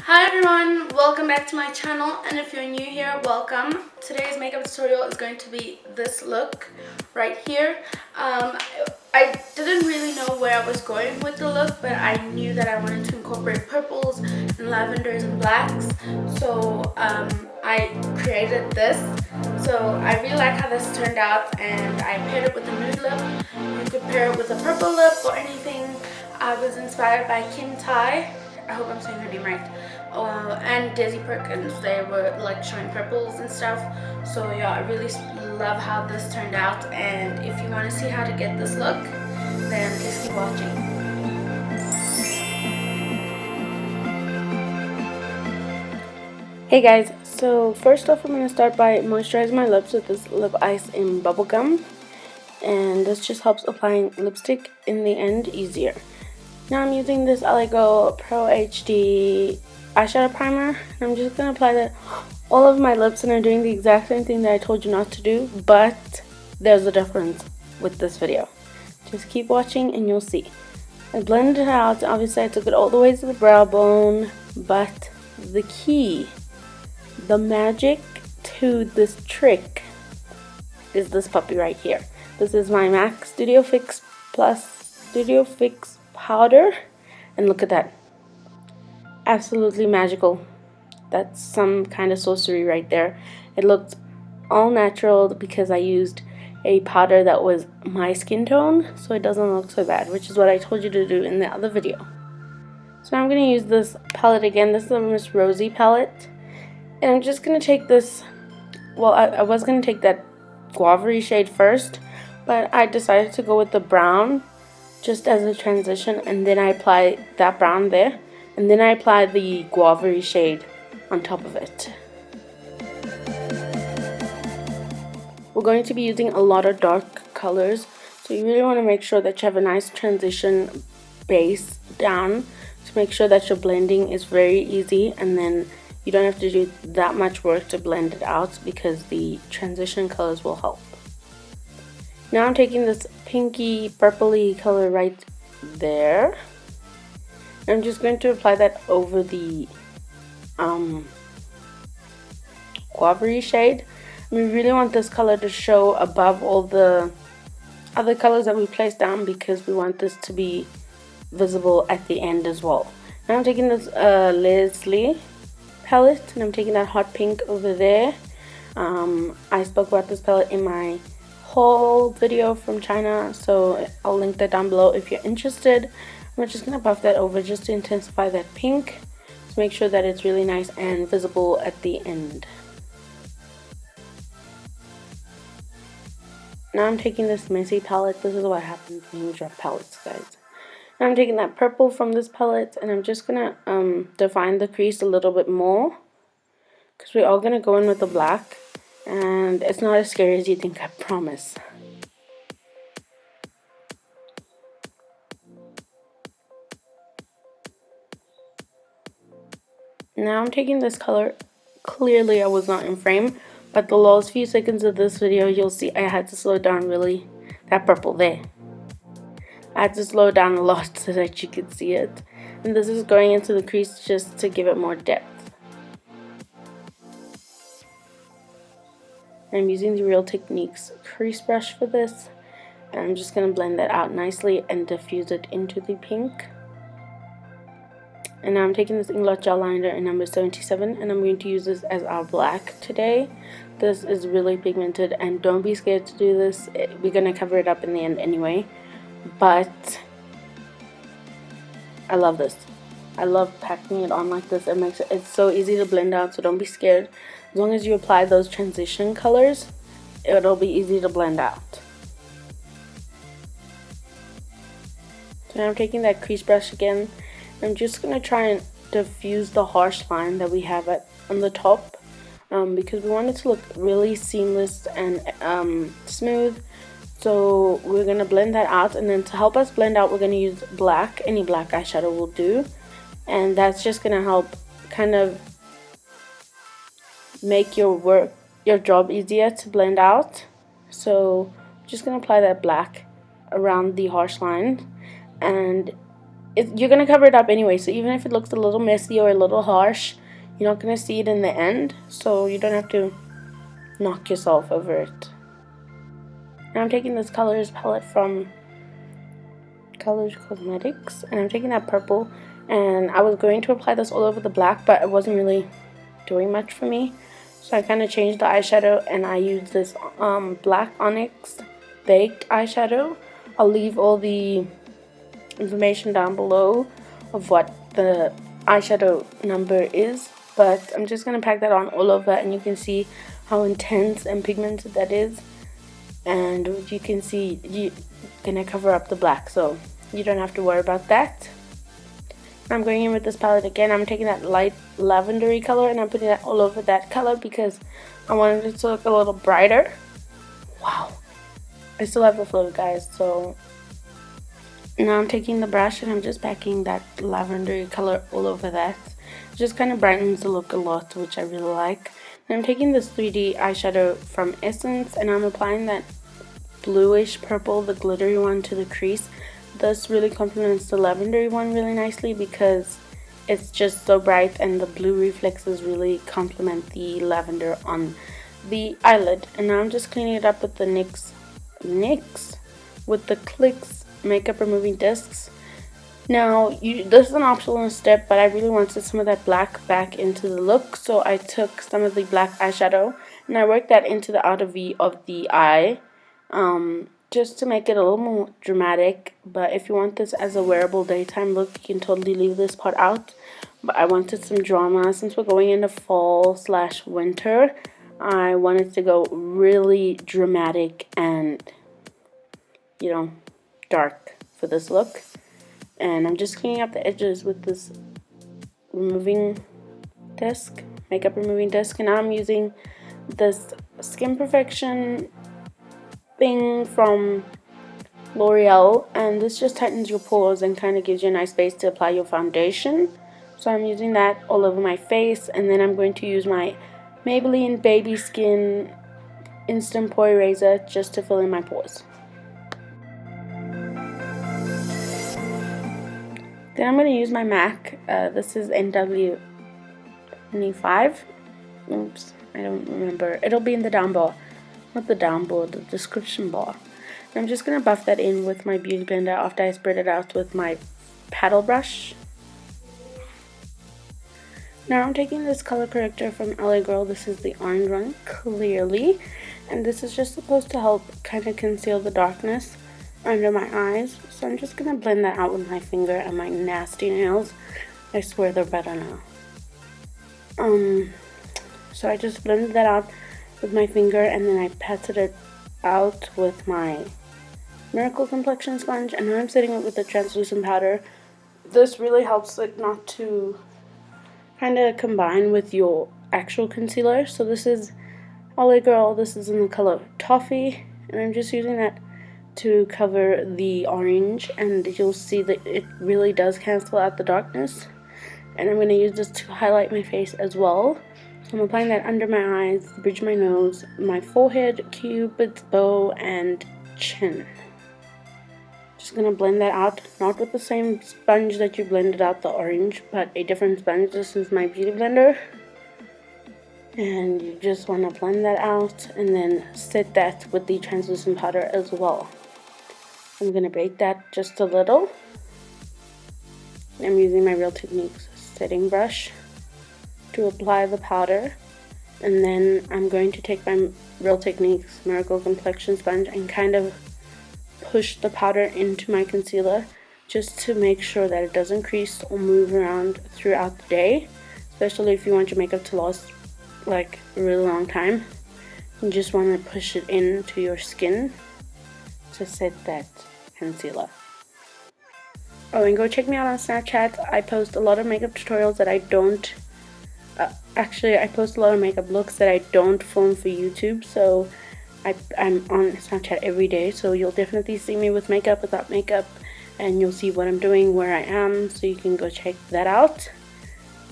Hi everyone, welcome back to my channel, and if you're new here, welcome. Today's makeup tutorial is going to be this look right here. I didn't really know where I was going with the look, but I knew that I wanted to incorporate purples and lavenders and blacks, so I created this. So I really like how this turned out, and I paired it with a nude lip. You could pair it with a purple lip or anything. I was inspired by Kim Tai. I hope I'm saying her name right. And Desi Perkins. They were like showing purples and stuff. So yeah, I really love how this turned out. And if you want to see how to get this look, then please keep watching. Hey guys, so first off I'm going to start by moisturizing my lips with this lip ice in Bubblegum. And this just helps applying lipstick in the end easier. Now I'm using this Go Pro HD eyeshadow primer, and I'm just going to apply that all over my lips, and I'm doing the exact same thing that I told you not to do, but there's a difference with this video. Just keep watching and you'll see. I blended it out. Obviously I took it all the way to the brow bone, but the key, the magic to this trick is this puppy right here. This is my MAC Studio Fix Plus Studio Fix powder, and look at that. Absolutely magical. That's some kind of sorcery right there. It looked all natural because I used a powder that was my skin tone, so it doesn't look so bad, which is what I told you to do in the other video. So now I'm going to use this palette again. This is the Miss Rosie palette, and I'm just going to take this, well, I was going to take that guava shade first, but I decided to go with the brown just as a transition, and then I apply that brown there, and then I apply the guava shade on top of it. We're going to be using a lot of dark colors, so you really want to make sure that you have a nice transition base down to make sure that your blending is very easy, and then you don't have to do that much work to blend it out because the transition colors will help. Now I'm taking this pinky purpley color right there. I'm just going to apply that over the guava shade. We really want this color to show above all the other colors that we placed down because we want this to be visible at the end as well. Now I'm taking this Leise palette, and I'm taking that hot pink over there. I spoke about this palette in my whole video from China, so I'll link that down below if you're interested. I'm just going to buff that over just to intensify that pink, to make sure that it's really nice and visible at the end. Now I'm taking this messy palette. This is what happens when you drop palettes, guys. Now I'm taking that purple from this palette, and I'm just going to define the crease a little bit more, because we're all going to go in with the black. And it's not as scary as you think, I promise. Now I'm taking this color. Clearly I was not in frame, but the last few seconds of this video you'll see I had to slow down really. That purple there, I had to slow down a lot so that you could see it. And this is going into the crease just to give it more depth. I'm using the Real Techniques crease brush for this, and I'm just going to blend that out nicely and diffuse it into the pink. And now I'm taking this Inglot Gel liner in number 77, and I'm going to use this as our black today. This is really pigmented, and don't be scared to do this. We're going to cover it up in the end anyway, but I love this. I love packing it on like this. It's so easy to blend out, so don't be scared. As long as you apply those transition colors, it'll be easy to blend out. So now I'm taking that crease brush again. I'm just going to try and diffuse the harsh line that we have on the top, because we want it to look really seamless and smooth. So we're going to blend that out, and then to help us blend out, we're going to use black. Any black eyeshadow will do, and that's just going to help kind of make your job easier to blend out. So I'm just going to apply that black around the harsh line. and you're going to cover it up anyway, so even if it looks a little messy or a little harsh, you're not going to see it in the end, so you don't have to knock yourself over it. Now I'm taking this Colors palette from Colors Cosmetics, and I'm taking that purple, and I was going to apply this all over the black, but it wasn't really doing much for me, so I kind of changed the eyeshadow, and I used this black Onyx baked eyeshadow. I'll leave all the information down below of what the eyeshadow number is, but I'm just going to pack that on all over, and you can see how intense and pigmented that is, and you can see you're going to cover up the black, so you don't have to worry about that. I'm going in with this palette again. I'm taking that light lavendery color, and I'm putting that all over that color because I wanted it to look a little brighter. Wow, I still have the flow, guys. So now I'm taking the brush and I'm just packing that lavendery color all over that. It just kind of brightens the look a lot, which I really like. And I'm taking this 3D eyeshadow from Essence, and I'm applying that bluish purple, the glittery one, to the crease. This really complements the lavendery one really nicely because it's just so bright, and the blue reflexes really complement the lavender on the eyelid. And now I'm just cleaning it up with the NYX with the Clicks makeup removing discs. Now this is an optional step, but I really wanted some of that black back into the look, so I took some of the black eyeshadow and I worked that into the outer V of the eye, just to make it a little more dramatic. But if you want this as a wearable daytime look, you can totally leave this part out. But I wanted some drama since we're going into fall/winter. I wanted to go really dramatic and, you know, dark for this look. And I'm just cleaning up the edges with this makeup removing disc. And now I'm using this Skin Perfection thing from L'Oreal, and this just tightens your pores and kind of gives you a nice base to apply your foundation. So I'm using that all over my face, and then I'm going to use my Maybelline Baby Skin Instant Pore Eraser just to fill in my pores. Then I'm going to use my MAC. This is NW25. Oops, I don't remember. It'll be in the down bar. Not the down bar, the description bar. And I'm just going to buff that in with my beauty blender after I spread it out with my paddle brush. Now I'm taking this color corrector from LA Girl. This is the orange one, Clearly. And this is just supposed to help kind of conceal the darkness under my eyes. So I'm just going to blend that out with my finger and my nasty nails. I swear they're better now. So I just blended that out with my finger, and then I patted it out with my Miracle Complexion sponge, and now I'm setting it with the translucent powder. This really helps it not to kind of combine with your actual concealer. So this is LA Girl. This is in the color Toffee, and I'm just using that to cover the orange, and you'll see that it really does cancel out the darkness. And I'm going to use this to highlight my face as well. So I'm applying that under my eyes, the bridge of my nose, my forehead, cupid's bow, and chin. Just going to blend that out, not with the same sponge that you blended out the orange, but a different sponge. This is my beauty blender. And you just want to blend that out and then set that with the translucent powder as well. I'm going to bake that just a little. I'm using my Real Techniques setting brush to apply the powder, and then I'm going to take my Real Techniques Miracle Complexion sponge and kind of push the powder into my concealer just to make sure that it doesn't crease or move around throughout the day, especially if you want your makeup to last like a really long time. You just want to push it into your skin to set that concealer. Oh, and go check me out on Snapchat. I post a lot of makeup tutorials that I don't I post a lot of makeup looks that I don't film for YouTube, so I'm on Snapchat every day, so you'll definitely see me with makeup, without makeup, and you'll see what I'm doing, where I am, so you can go check that out.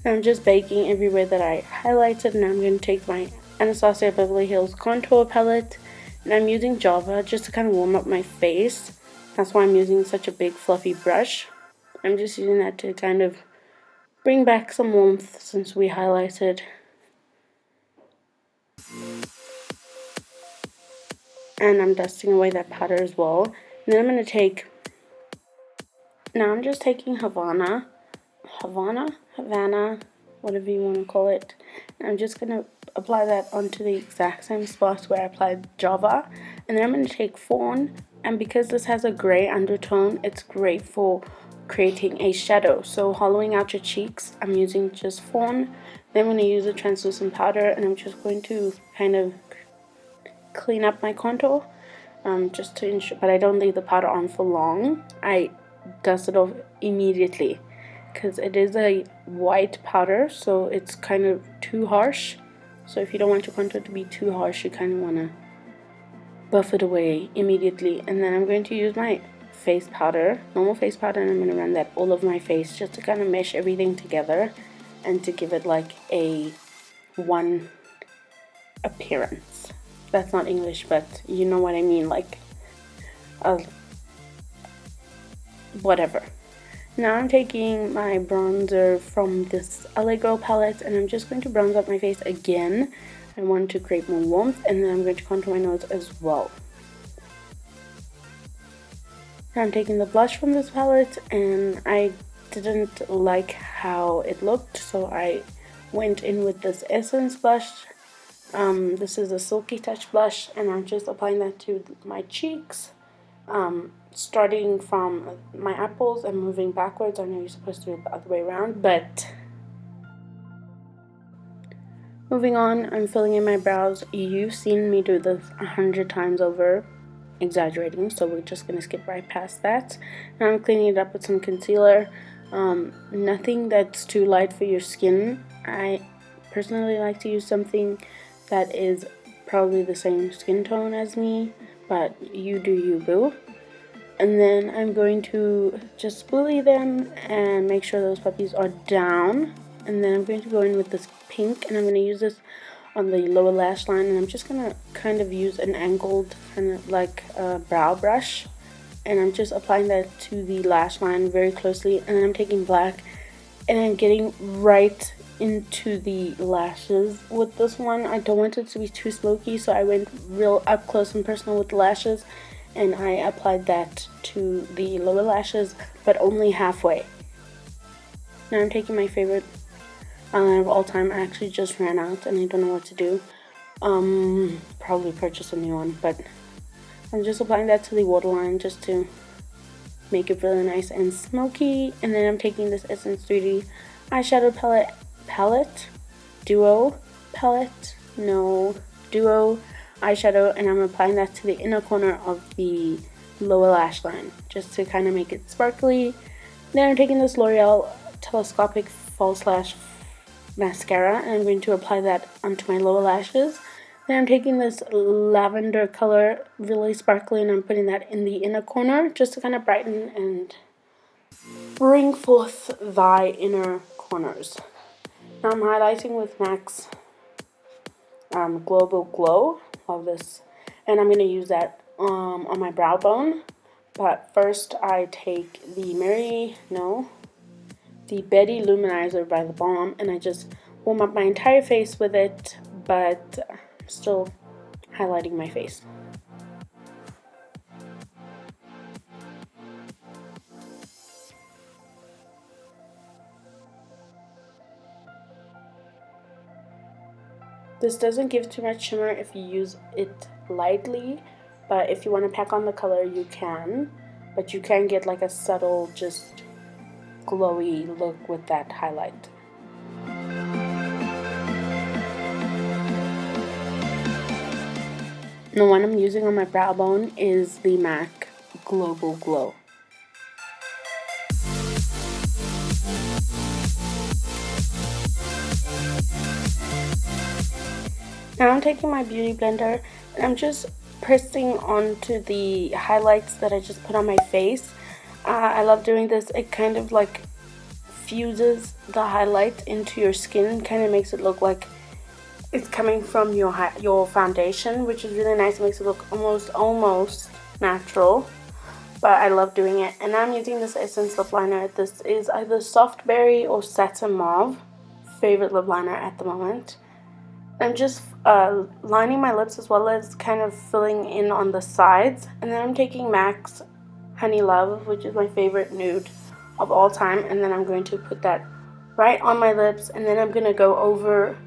I'm just baking everywhere that I highlighted, and I'm going to take my Anastasia Beverly Hills contour palette, and I'm using Java just to kind of warm up my face. That's why I'm using such a big fluffy brush. I'm just using that to kind of bring back some warmth since we highlighted. And I'm dusting away that powder as well. And then I'm going to take, now I'm just taking Havana, whatever you want to call it. And I'm just going to apply that onto the exact same spots where I applied Java. And then I'm going to take Fawn, and because this has a gray undertone, it's great for creating a shadow. So hollowing out your cheeks, I'm using just Fawn. Then I'm going to use a translucent powder, and I'm just going to kind of clean up my contour, just to ensure, but I don't leave the powder on for long. I dust it off immediately because it is a white powder, so it's kind of too harsh. So if you don't want your contour to be too harsh, you kind of want to buff it away immediately. And then I'm going to use my face powder, normal face powder, and I'm going to run that all over my face just to kind of mesh everything together and to give it like a one appearance. That's not English, but you know what I mean, like whatever. Now I'm taking my bronzer from this LA Girl palette, and I'm just going to bronze up my face again. I want to create more warmth, and then I'm going to contour my nose as well. Now I'm taking the blush from this palette, and I didn't like how it looked, so I went in with this Essence blush. This is a Silky Touch blush, and I'm just applying that to my cheeks, starting from my apples and moving backwards. I know you're supposed to do it the other way around, but moving on, I'm filling in my brows. You've seen me do this 100 times over, exaggerating, so we're just going to skip right past that. Now I'm cleaning it up with some concealer. Nothing that's too light for your skin. I personally like to use something that is probably the same skin tone as me, but you do you, boo. And then I'm going to just spoolie them and make sure those puppies are down. And then I'm going to go in with this pink, and I'm going to use this on the lower lash line, and I'm just going to kind of use an angled kind of like a brow brush, and I'm just applying that to the lash line very closely. And then I'm taking black and I'm getting right into the lashes with this one. I don't want it to be too smoky, so I went real up close and personal with the lashes, and I applied that to the lower lashes, but only halfway. Now I'm taking my favorite eyeliner of all time. I actually just ran out and I don't know what to do. Probably purchase a new one, but I'm just applying that to the waterline just to make it really nice and smoky. And then I'm taking this Essence 3D eyeshadow duo eyeshadow, and I'm applying that to the inner corner of the lower lash line just to kind of make it sparkly. Then I'm taking this L'Oreal Telescopic False Lash Mascara, and I'm going to apply that onto my lower lashes. Then I'm taking this lavender color, really sparkly, and I'm putting that in the inner corner just to kind of brighten and bring forth thy inner corners. Now I'm highlighting with MAC's Global Glow. Love this. And I'm going to use that on my brow bone. But first I take the Betty Luminizer by The Balm, and I just warm up my entire face with it, but I'm still highlighting my face. This doesn't give too much shimmer if you use it lightly, but if you want to pack on the color, you can. But you can get like a subtle, just glowy look with that highlight. The one I'm using on my brow bone is the MAC Global Glow. Now I'm taking my beauty blender and I'm just pressing onto the highlights that I just put on my face. I love doing this. It kind of like fuses the highlight into your skin, kind of makes it look like it's coming from your foundation, which is really nice. It makes it look almost natural. but I love doing it. And I'm using this Essence lip liner. This is either Soft Berry or Satin Mauve. Favorite lip liner at the moment. I'm just lining my lips as well as kind of filling in on the sides. And then I'm taking MAC's Honey Love, which is my favorite nude of all time. And then I'm going to put that right on my lips. And then I'm going to go over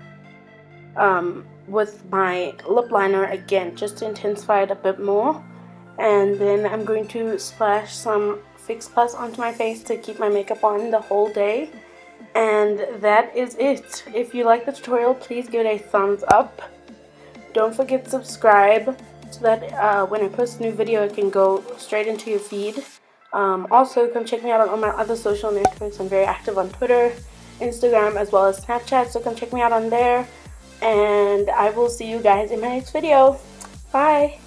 with my lip liner again, just to intensify it a bit more. And then I'm going to splash some Fix Plus onto my face to keep my makeup on the whole day. And that is it. If you like the tutorial, please give it a thumbs up. Don't forget to subscribe so that when I post a new video, it can go straight into your feed. Also, come check me out on all my other social networks. I'm very active on Twitter, Instagram, as well as Snapchat, so come check me out on there. And I will see you guys in my next video. Bye!